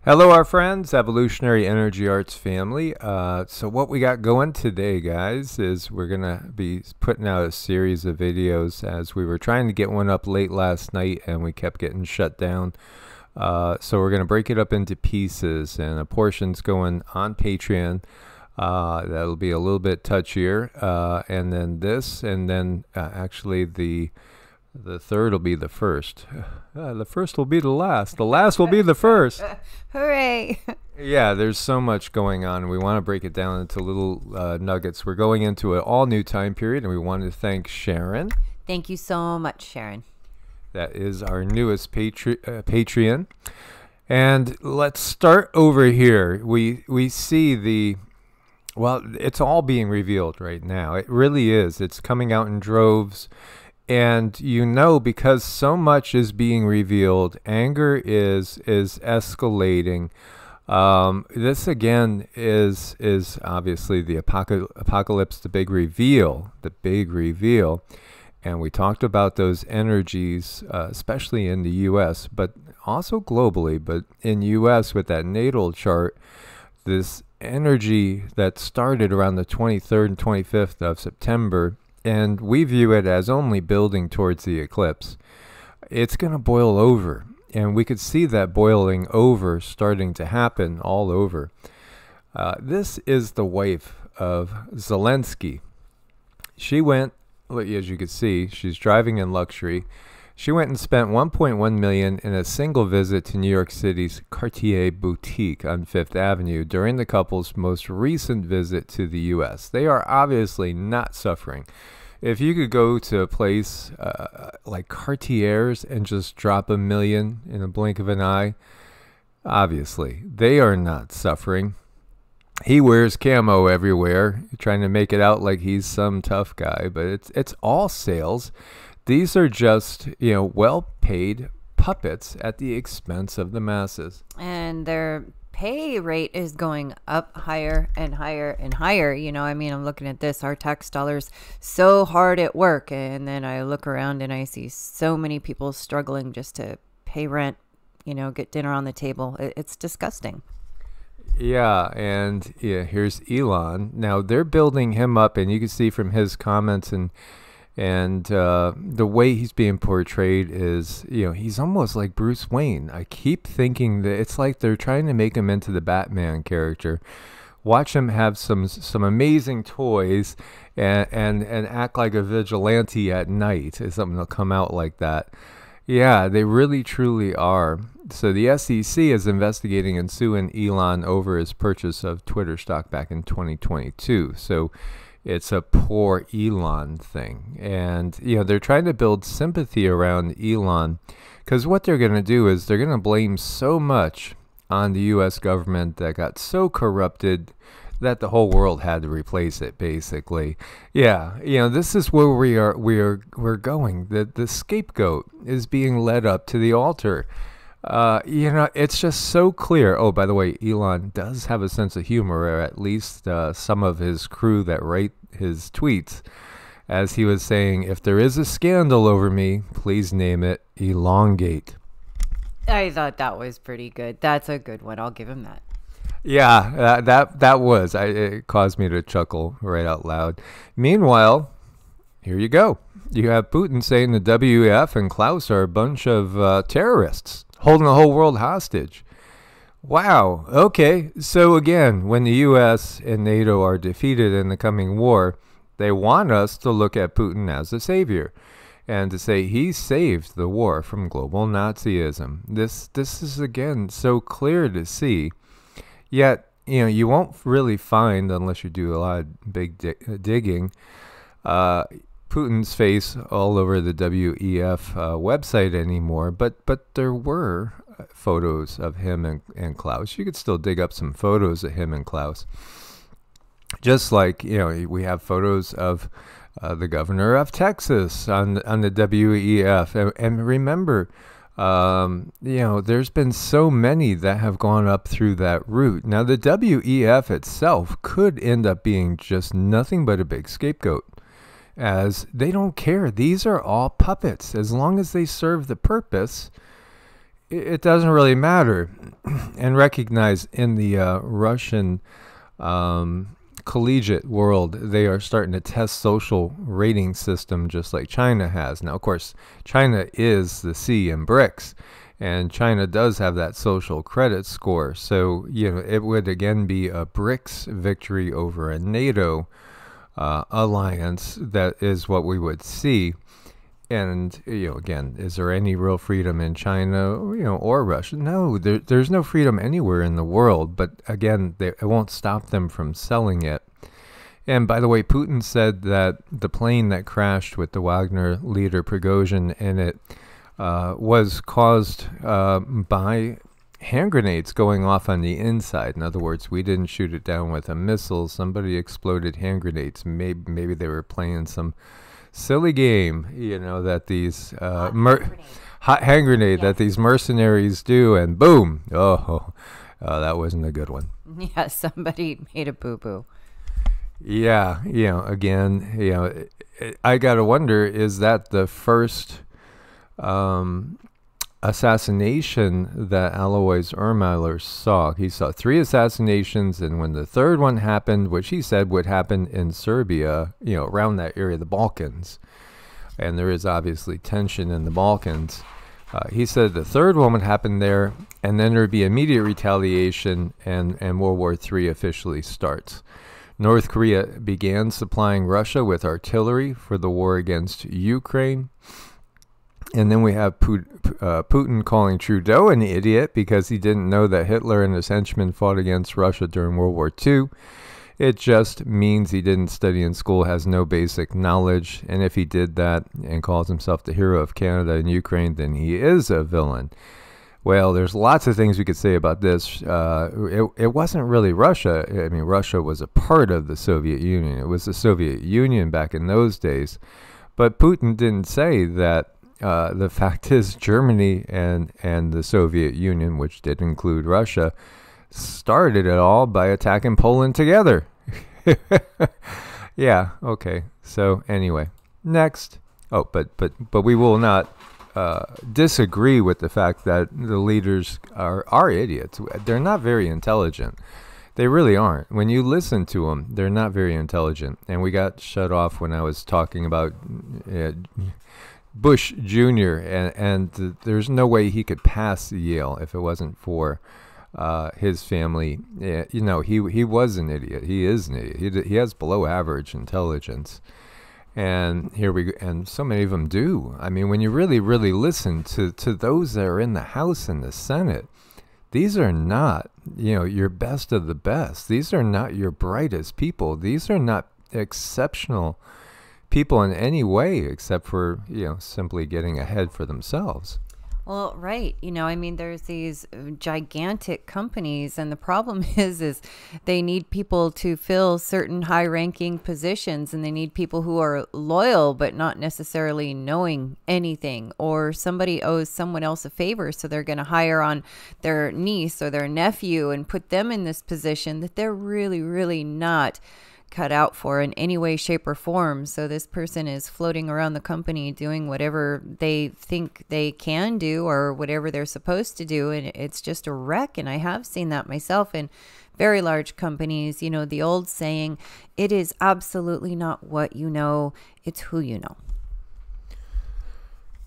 Hello, our friends, Evolutionary Energy Arts family. So what we got going today, guys, is we're going to be putting out a series of videos as we were trying to get one up late last night and we kept getting shut down. So we're going to break it up into pieces, and a portion's going on Patreon. That'll be a little bit touchier. And then this, and then actually the third will be the first. The first will be the last. The last will be the first. Hooray! Yeah, there's so much going on. We want to break it down into little nuggets. We're going into an all-new time period, and we want to thank Sharon. Thank you so much, Sharon. That is our newest Patreon. And let's start over here. We see the... Well, it's all being revealed right now. It really is. It's coming out in droves. And you know, because so much is being revealed, anger is escalating. This again is obviously the apocalypse, the big reveal, And we talked about those energies, especially in the U.S., but also globally. But in U.S. with that natal chart, this energy that started around the 23rd and 25th of September. And we view it as only building towards the eclipse. It's going to boil over. And we could see that boiling over starting to happen all over. This is the wife of Zelensky. She went, as you can see, she's driving in luxury. She went and spent $1.1 million in a single visit to New York City's Cartier boutique on Fifth Avenue during the couple's most recent visit to the U.S. They are obviously not suffering. If you could go to a place like Cartier's and just drop $1 million in a blink of an eye, obviously they are not suffering. He wears camo everywhere, trying to make it out like he's some tough guy, but it's all sales. These are just, well-paid puppets at the expense of the masses. And their pay rate is going up higher and higher and higher. I'm looking at this, our tax dollars so hard at work. And then I look around and I see so many people struggling just to pay rent, get dinner on the table. It's disgusting. Yeah, and here's Elon. Now, they're building him up, and you can see from his comments and the way he's being portrayed is, he's almost like Bruce Wayne. I keep thinking that it's like they're trying to make him into the Batman character. Watch him have some amazing toys and act like a vigilante at night. Something will come out like that. Yeah, they really truly are. So the SEC is investigating and suing Elon over his purchase of Twitter stock back in 2022. So it's a poor Elon thing. And, they're trying to build sympathy around Elon because what they're going to do is they're going to blame so much on the U.S. government that got so corrupted that the whole world had to replace it, basically. Yeah, this is where we're going. The scapegoat is being led up to the altar. It's just so clear. Oh, by the way, Elon does have a sense of humor, or at least some of his crew that write his tweets. As he was saying, if there is a scandal over me, please name it Elongate. I thought that was pretty good. That's a good one. I'll give him that. Yeah, it caused me to chuckle right out loud. Meanwhile, here you go. You have Putin saying the WEF and Klaus are a bunch of terrorists holding the whole world hostage. Wow. Okay. So again, when the U.S. and NATO are defeated in the coming war, they want us to look at Putin as a savior and to say he saved the war from global Nazism. This is, again, so clear to see. Yet, you won't really find, unless you do a lot of big digging, Putin's face all over the WEF website anymore, but there were photos of him and Klaus. You could still dig up some photos of him and Klaus. Just like, we have photos of the governor of Texas on the WEF. And remember, there's been so many that have gone up through that route. Now, the WEF itself could end up being just nothing but a big scapegoat, as they don't care. These are all puppets. As long as they serve the purpose, it doesn't really matter. And recognize in the Russian collegiate world, they are starting to test social rating system just like China has. Now, of course, China is the C in BRICS, and China does have that social credit score. So, it would again be a BRICS victory over a NATO alliance. That is what we would see. And, again, is there any real freedom in China, or Russia? No, there's no freedom anywhere in the world. But again, it won't stop them from selling it. And by the way, Putin said that the plane that crashed with the Wagner leader Prigozhin in it was caused by hand grenades going off on the inside. In other words, we didn't shoot it down with a missile. Somebody exploded hand grenades. Maybe they were playing some silly game, that these hot hand grenade that these mercenaries do, and boom! That wasn't a good one. Yeah, somebody made a boo-boo. Yeah, again, I gotta wonder, is that the first assassination that Alois Ermeiler saw? He saw 3 assassinations, and when the third one happened, which he said would happen in Serbia, around that area, the Balkans, and there is obviously tension in the Balkans, he said the third one would happen there, and then there would be immediate retaliation, and World War III officially starts. North Korea began supplying Russia with artillery for the war against Ukraine. And then we have Putin calling Trudeau an idiot because he didn't know that Hitler and his henchmen fought against Russia during World War II. It just means he didn't study in school, has no basic knowledge. And if he did that and calls himself the hero of Canada and Ukraine, then he is a villain. Well, there's lots of things we could say about this. It wasn't really Russia. I mean, Russia was a part of the Soviet Union. It was the Soviet Union back in those days. But Putin didn't say that. The fact is, Germany and the Soviet Union, which did include Russia, started it all by attacking Poland together. Yeah, okay. So anyway, next. Oh, but we will not disagree with the fact that the leaders are idiots. They're not very intelligent. They really aren't. When you listen to them, they're not very intelligent. And we got shut off when I was talking about Bush Jr. and there's no way he could pass Yale if it wasn't for his family. He was an idiot. He is an idiot. He has below average intelligence. And here we go. And so many of them do. I mean, when you really, really listen to those that are in the House and the Senate, these are not, your best of the best. These are not your brightest people. These are not exceptional people in any way, except for, simply getting ahead for themselves. Well, right. There's these gigantic companies, and the problem is they need people to fill certain high-ranking positions, and they need people who are loyal but not necessarily knowing anything, or somebody owes someone else a favor, so they're going to hire on their niece or their nephew and put them in this position that they're really, really not cut out for in any way, shape, or form. So this person is floating around the company doing whatever they think they can do or whatever they're supposed to do, and it's just a wreck. And I have seen that myself in very large companies. The old saying, it is absolutely not what you know, it's who you know.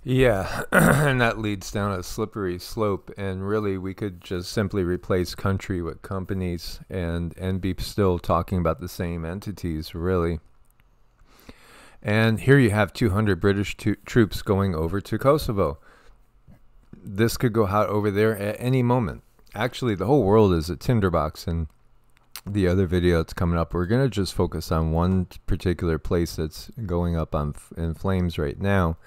Yeah, and that leads down a slippery slope, and really we could just simply replace country with companies and be still talking about the same entities, really. And here you have 200 British troops going over to Kosovo. This could go out over there at any moment. Actually, the whole world is a tinderbox, and the other video that's coming up, we're going to just focus on one particular place that's going up in flames right now.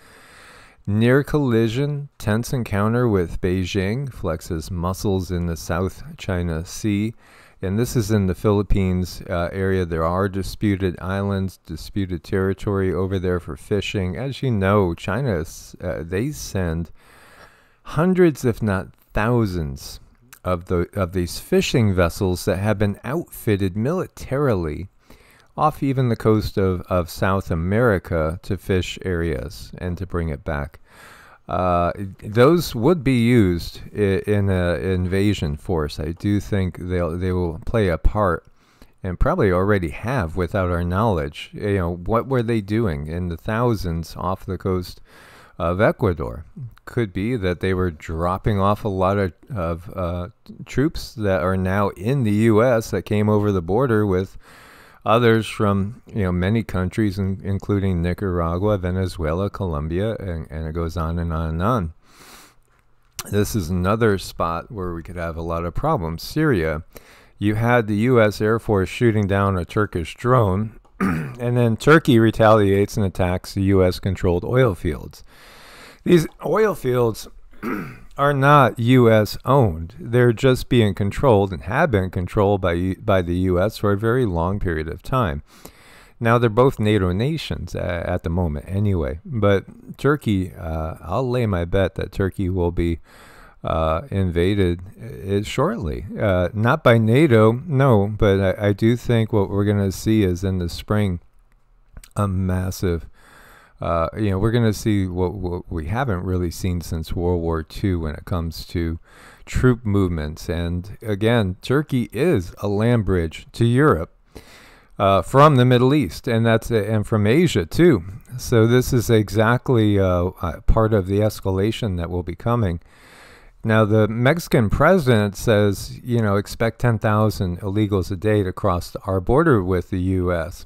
Near collision, tense encounter with Beijing, flexes muscles in the South China Sea. And this is in the Philippines area. There are disputed islands, disputed territory over there for fishing. As you know, China, they send hundreds, if not thousands, of these fishing vessels that have been outfitted militarily off even the coast of South America to fish areas and to bring it back. those would be used in an invasion force. I do think they will play a part, and probably already have without our knowledge. You know, what were they doing in the thousands off the coast of Ecuador? Could be that they were dropping off a lot of troops that are now in the U.S. that came over the border with others from, you know, many countries, including Nicaragua, Venezuela, Colombia, and it goes on and on and on. This is another spot where we could have a lot of problems. Syria, you had the U.S. Air Force shooting down a Turkish drone, and then Turkey retaliates and attacks the U.S.-controlled oil fields. These oil fields are not U.S. owned. They're just being controlled and have been controlled by the U.S. for a very long period of time. Now, they're both NATO nations at the moment anyway. But Turkey, I'll lay my bet that Turkey will be invaded shortly. Not by NATO, no, but I do think what we're going to see is in the spring a massive we're going to see what we haven't really seen since World War II when it comes to troop movements. And again, Turkey is a land bridge to Europe from the Middle East, and from Asia too. So this is exactly part of the escalation that will be coming. Now, the Mexican president says, you know, expect 10,000 illegals a day to cross our border with the U.S.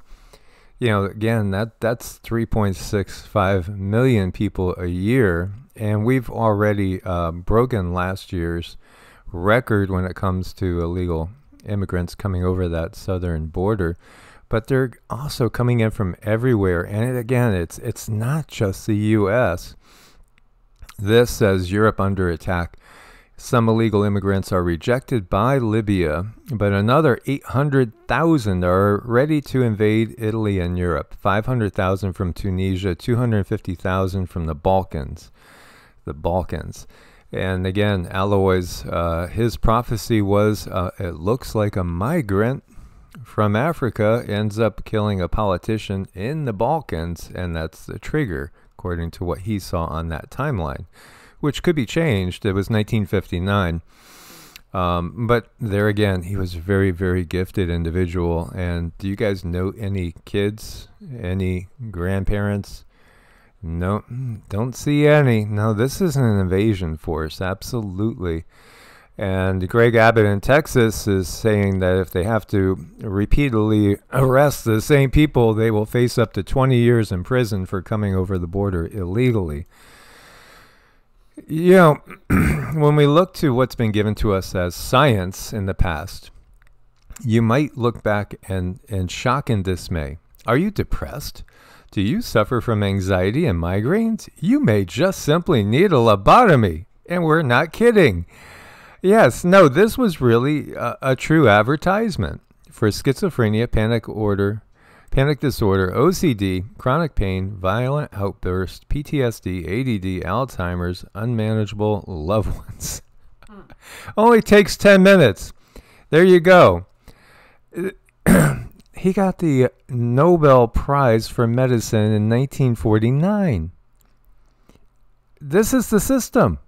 You know, again, that's 3.65 million people a year, and we've already broken last year's record when it comes to illegal immigrants coming over that southern border. But they're also coming in from everywhere, and again, it's not just the U.S. This says Europe under attack. Some illegal immigrants are rejected by Libya, but another 800,000 are ready to invade Italy and Europe. 500,000 from Tunisia, 250,000 from the Balkans. And again, Alois, his prophecy was, it looks like a migrant from Africa ends up killing a politician in the Balkans, and that's the trigger, according to what he saw on that timeline, which could be changed. It was 1959. But there again, he was a very, very gifted individual. And do you guys know any kids, any grandparents? No, don't see any. No, this isn't an invasion force, absolutely. And Greg Abbott in Texas is saying that if they have to repeatedly arrest the same people, they will face up to 20 years in prison for coming over the border illegally. You know, when we look to what's been given to us as science in the past, you might look back and shock and dismay. Are you depressed? Do you suffer from anxiety and migraines? You may just simply need a lobotomy. And we're not kidding. Yes, no, this was really a true advertisement for schizophrenia, panic disorder, OCD, chronic pain, violent outbursts, PTSD, ADD, Alzheimer's, unmanageable loved ones. Only takes 10 minutes. There you go. He got the Nobel Prize for Medicine in 1949. This is the system.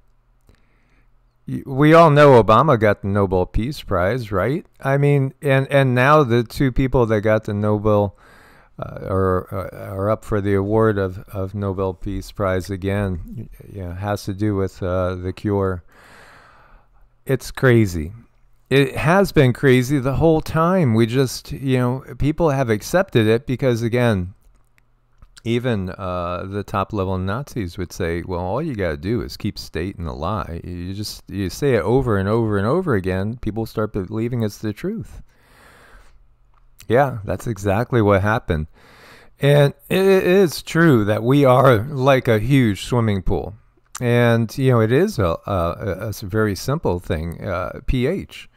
We all know Obama got the Nobel Peace Prize, right? I mean, and now the two people that got the Nobel are up for the award of Nobel Peace Prize again. Has to do with the cure. It's crazy. It has been crazy the whole time. We just, people have accepted it because, again, even the top level Nazis would say, well, all you got to do is keep stating a lie. You say it over and over and over again, people start believing it's the truth. Yeah, that's exactly what happened. And it is true that we are like a huge swimming pool. And, it is a very simple thing, pH.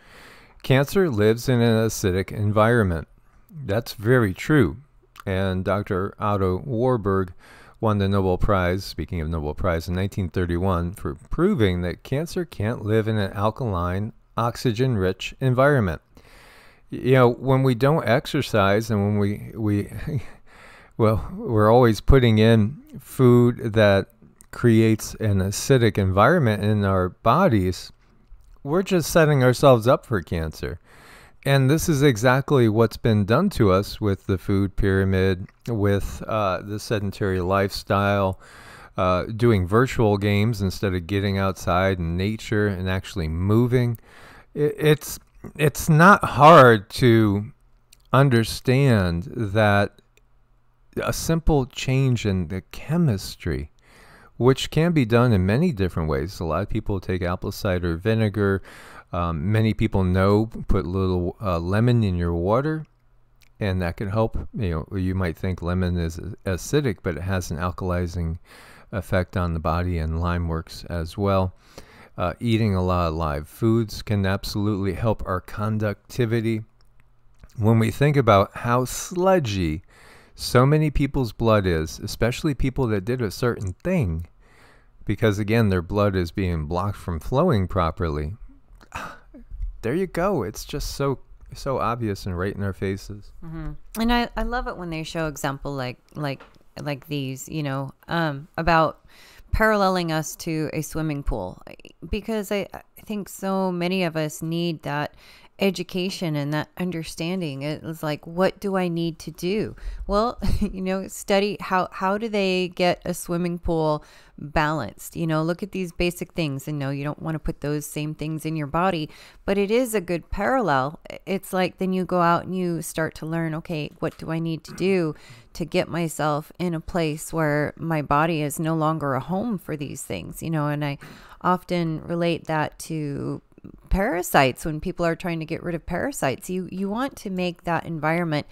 Cancer lives in an acidic environment. That's very true. And Dr. Otto Warburg won the Nobel Prize, speaking of Nobel Prize, in 1931 for proving that cancer can't live in an alkaline, oxygen-rich environment. When we don't exercise and when we're always putting in food that creates an acidic environment in our bodies, we're just setting ourselves up for cancer. And this is exactly what's been done to us with the food pyramid, with the sedentary lifestyle, doing virtual games instead of getting outside in nature and actually moving. It's not hard to understand that a simple change in the chemistry, which can be done in many different ways. A lot of people take apple cider vinegar. Many people know put a little lemon in your water, and that can help. You might think lemon is acidic, but it has an alkalizing effect on the body, and lime works as well. Eating a lot of live foods can absolutely help our conductivity. When we think about how sludgy so many people's blood is, especially people that did a certain thing, because again, their blood is being blocked from flowing properly. There you go. It's just so obvious and right in our faces. Mm-hmm. And I love it when they show example like these, about paralleling us to a swimming pool, because I think so many of us need that education and that understanding. It's like, what do I need to do? Well, study how do they get a swimming pool balanced? Look at these basic things, and no, you don't want to put those same things in your body, but it is a good parallel. It's like, then you go out and you start to learn, okay, what do I need to do to get myself in a place where my body is no longer a home for these things, and I often relate that to parasites. When people are trying to get rid of parasites, you want to make that environment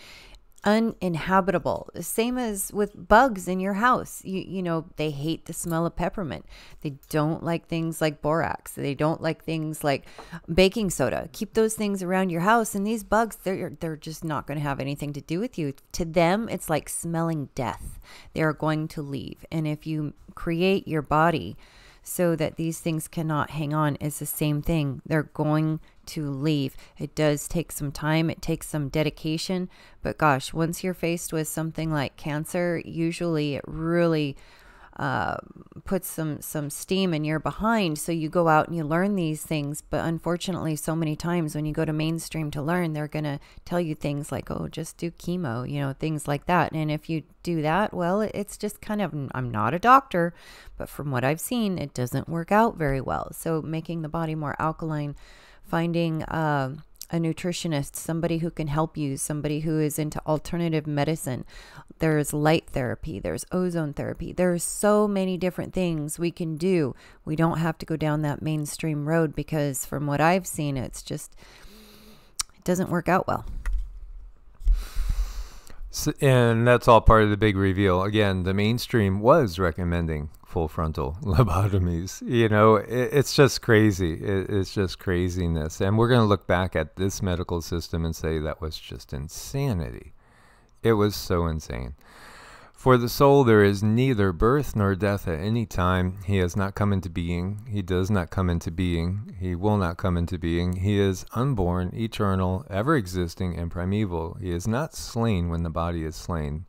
uninhabitable. Same as with bugs in your house. They hate the smell of peppermint. They don't like things like borax. They don't like things like baking soda. Keep those things around your house, and these bugs, they're just not going to have anything to do with you. To them, it's like smelling death. They're going to leave. And if you create your body so that these things cannot hang on, it's the same thing. They're going to leave. It does take some time. It takes some dedication. But gosh, once you're faced with something like cancer, usually it really puts some steam in your behind. So you go out and you learn these things. But unfortunately, so many times when you go to mainstream to learn, they're going to tell you things like, oh, just do chemo, things like that. And if you do that, well, it's just kind of, I'm not a doctor, but from what I've seen, it doesn't work out very well. So making the body more alkaline, finding a nutritionist, somebody who can help you, somebody who is into alternative medicine. There's light therapy, there's ozone therapy. There's so many different things we can do. We don't have to go down that mainstream road, because from what I've seen, it doesn't work out well. So, and that's all part of the big reveal. Again, the mainstream was recommending full frontal lobotomies. It's just crazy. It's just craziness. And we're going to look back at this medical system and say that was just insanity. It was so insane. For the soul, there is neither birth nor death at any time. He has not come into being. He does not come into being. He will not come into being. He is unborn, eternal, ever existing, and primeval. He is not slain when the body is slain.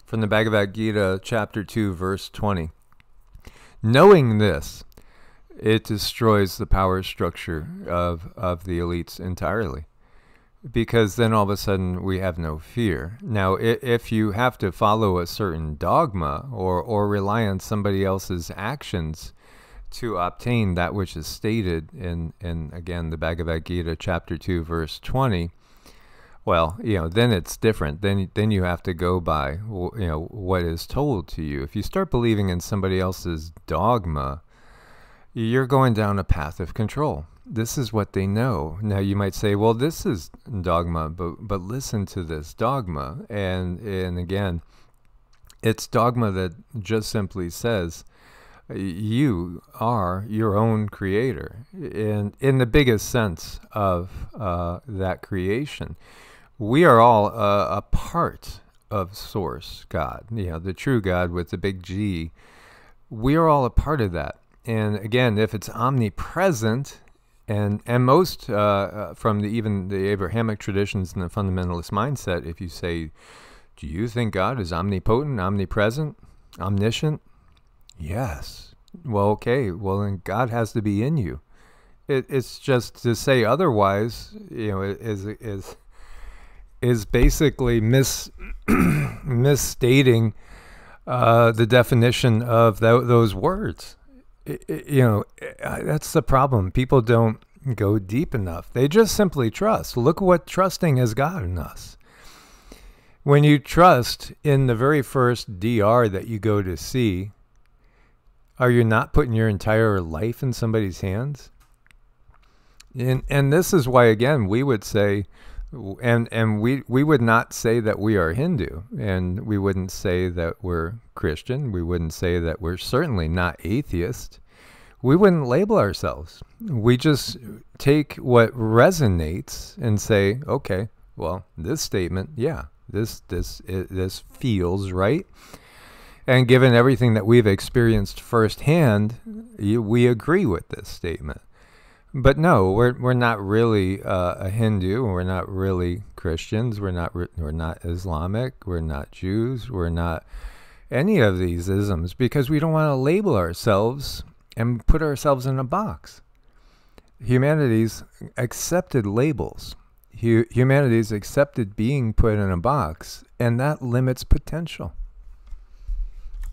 From the Bhagavad Gita, chapter 2, verse 20. Knowing this, it destroys the power structure of the elites entirely. Because then all of a sudden we have no fear. Now, if you have to follow a certain dogma or rely on somebody else's actions to obtain that which is stated in again, the Bhagavad Gita, chapter 2, verse 20, well, then it's different. Then you have to go by, what is told to you. If you start believing in somebody else's dogma, you're going down a path of control. This is what they know. Now you might say, well, this is dogma, but listen to this dogma. And again, it's dogma that just simply says you are your own creator in the biggest sense of that creation. We are all a part of Source God, the true God with the big G. We are all a part of that. And again, if it's omnipresent, and most from even the Abrahamic traditions and the fundamentalist mindset, if you say, do you think God is omnipotent, omnipresent, omniscient? Yes. Well, okay, well then God has to be in you. It's just to say otherwise, is basically misstating the definition of those words. That's the problem. People don't go deep enough. They just simply trust. Look what trusting has gotten us. When you trust in the very first DR that you go to see, are you not putting your entire life in somebody's hands? And this is why, again, we would say, and we would not say that we are Hindu, and we wouldn't say that we're Christian. We wouldn't say that we're certainly not atheist. We wouldn't label ourselves. We just take what resonates and say, okay, well, this statement, yeah, this feels right. And given everything that we've experienced firsthand, we agree with this statement. But no, we're not really a Hindu. We're not really Christians. We're not Islamic. We're not Jews. We're not any of these isms, because we don't want to label ourselves and put ourselves in a box. Humanity's accepted labels. Humanity's accepted being put in a box, and that limits potential.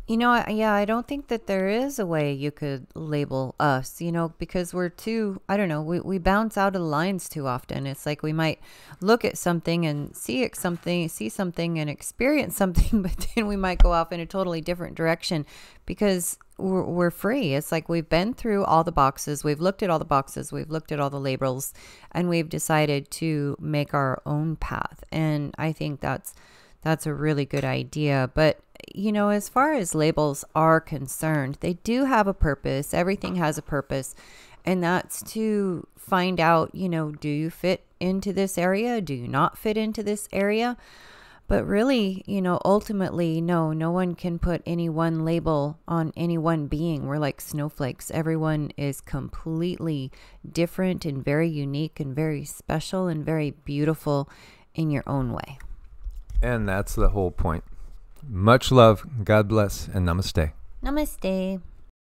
I don't think that there is a way you could label us, because we're too, I don't know, we bounce out of the lines too often. It's like we might look at something and see something and experience something, but then we might go off in a totally different direction because we're free. It's like we've been through all the boxes. We've looked at all the boxes. We've looked at all the labels, and we've decided to make our own path. And I think that's a really good idea. But as far as labels are concerned, they do have a purpose. Everything has a purpose. And that's to find out, do you fit into this area? Do you not fit into this area? But really, ultimately, no one can put any one label on any one being. We're like snowflakes. Everyone is completely different and very unique and very special and very beautiful in your own way. And that's the whole point. Much love, God bless, and namaste. Namaste.